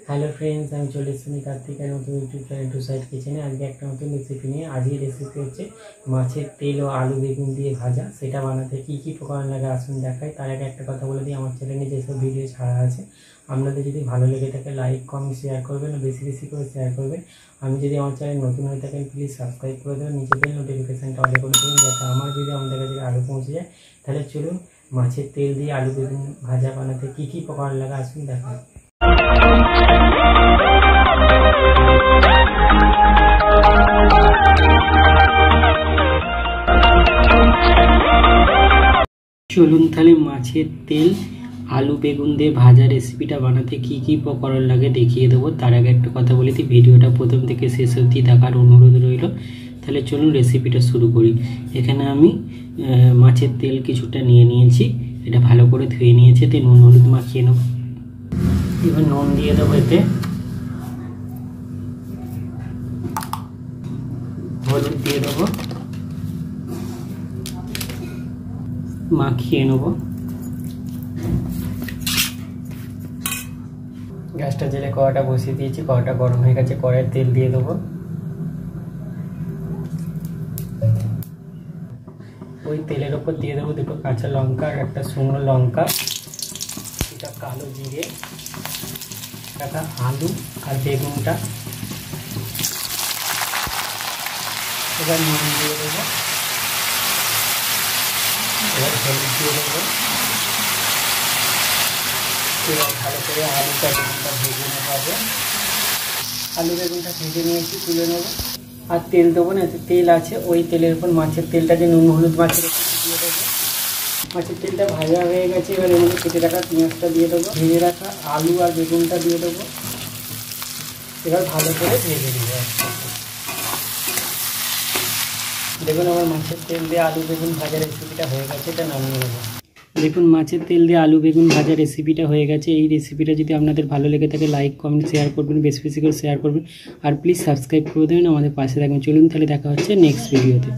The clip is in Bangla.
হ্যালো ফ্রেন্ডস, আমি চলে এসেছি কার্তিকের নতুন ইউটিউব চ্যানেল টু সাইড কিচেনে। আজকে একটা নতুন রেসিপি নিয়ে। আজকের রেসিপি হচ্ছে মাছের তেল ও আলু বেগুন দিয়ে ভাজা। সেটা বানাতে কী কী উপকরণ লাগে আসুন দেখাই। তার আগে একটা কথা বলে দিই, আমার চ্যানেলে যেসব ভিডিও ছাড়া আছে আপনাদের যদি ভালো লেগে থাকে লাইক কমেন্ট শেয়ার করবেন, বেশি বেশি করে শেয়ার করবেন। আমি যদি আমার চ্যানেল নতুন হয়ে থাকেন প্লিজ সাবস্ক্রাইব করে দেবেন, নিচে বেল নোটিফিকেশানটা অন করে দেবেন যাতে আমার ভিডিও আমাদের কাছে আগে পৌঁছে যায়। তাহলে চলুন মাছের তেল দিয়ে আলু বেগুন ভাজা বানাতে কী কী উপকরণ লাগে আসুন দেখাই। চলুন তাহলে মাছের তেল আলু বেগুন দিয়ে ভাজা রেসিপিটা বানাতে কী কী উপকরণ লাগে দেখিয়ে দেবো। তার আগে একটা কথা বলে দিই, ভিডিওটা প্রথম থেকে শেষ অবধি দেখার অনুরোধ রইল। তাহলে চলুন রেসিপিটা শুরু করি। এখানে আমি মাছের তেল কিছুটা নিয়ে নিয়েছি, এটা ভালো করে ধুয়ে নিয়েছি। এতে নুন হলুদ মাখিয়ে নেব। এবার নুন দিয়ে দেবো, এতে হলুদ দিয়ে দেবো, মাখিয়ে নেব। গ্যাসটা জেলে কড়াটা বসিয়ে দিয়েছি, কড়াটা গরম হয়ে গেছে। কড়াইয়ের তেল দিয়ে দেবো। ওই তেলের ওপর দিয়ে দেবো দুটো কাঁচা লঙ্কা আর একটা শুকনো লঙ্কা, এটা কালো জিরে, একটা আলু আর বেগুনটা। এবার নুন দিয়ে দেবো, এবার হলুদ দিয়ে দেবো। এবার ভালো করে আলুটা বেগুনটা ভেজে নেবো। আলু বেগুনটা ভেজে নিয়েছি, তুলে নেবো। আর তেল দেবো না, তেল আছে, ওই তেলের উপর মাছের তেলটা যে নুন হলুদ মাছের দিয়ে দেবো। মাছের তেলটা ভাজা হয়ে গেছে। এবার এর মধ্যে কেটে রাখা পেঁয়াজটা দিয়ে দেবো, ভেজে রাখা আলু আর বেগুনটা দিয়ে দেবো। এবার ভালো করে ভেজে নেবো। দেখুন আমার মাছের তেল দিয়ে আলু বেগুন ভাজা রেসিপিটা হয়ে গেছে, এটা নামিয়ে নেবো। দেখুন মাছের তেল দিয়ে আলু বেগুন ভাজা রেসিপিটা হয়ে গেছে। এই রেসিপিটা যদি আপনাদের ভালো লেগে থাকে লাইক কমেন্ট শেয়ার করবেন, বেশি বেশি করে শেয়ার করবেন, আর প্লিজ সাবস্ক্রাইব করে দেবেন, আমাদের পাশে থাকবেন। চলুন তাহলে দেখা হচ্ছে নেক্সট ভিডিওতে।